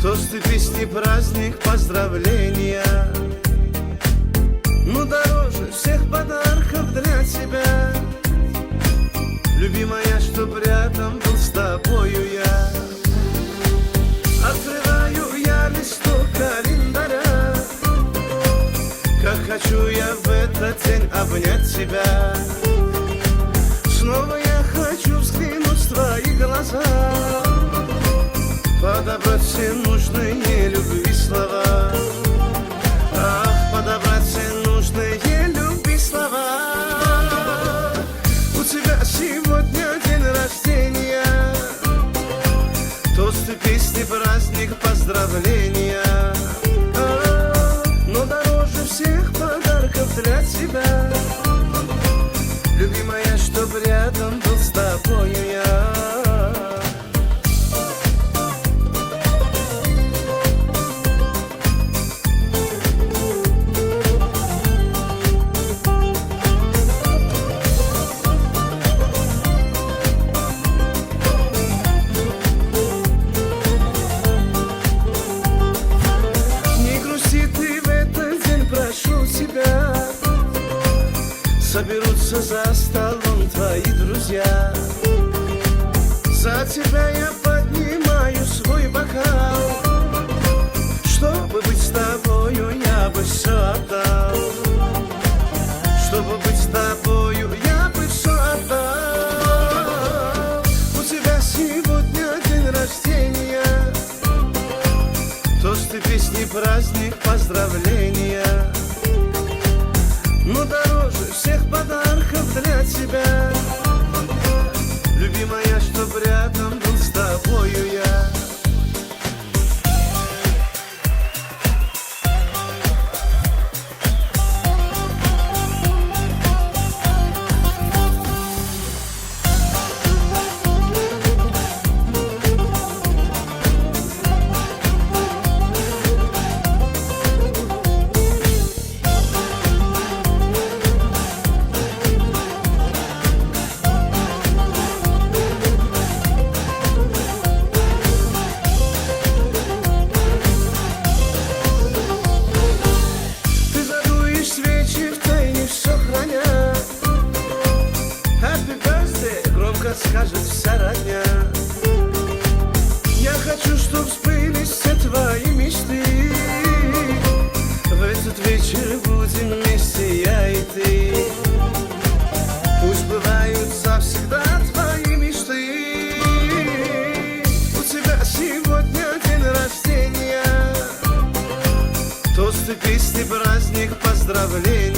Тосты, песни, праздник, поздравления. Ну дороже всех подарков для тебя, любимая, чтоб рядом был с тобою я. Открываю я листок календаря, как хочу я в этот день обнять тебя. Снова я хочу взглянуть в твои глаза, подобрать все нужные любви слова. Ах, подобрать все нужные любви слова. У тебя сегодня день рождения, тосты, песни, праздник, поздравления. Но дороже всех подарков для тебя, любимая, чтоб рядом был с тобою я. Соберутся за столом твои друзья, за тебя я поднимаю свой бокал. Чтобы быть с тобою, я бы все отдал. Чтобы быть с тобою, я бы все отдал. У тебя сегодня день рождения, тосты, песни, праздник, поздравления. Но дороже всех подарков для тебя, любимая, чтоб рядом был с тобою я. Скажет вся родня. Я хочу, чтоб сбылись все твои мечты. В этот вечер будем вместе я и ты. Пусть сбываются всегда твои мечты. У тебя сегодня день рождения, тосты, песни, праздник, поздравления.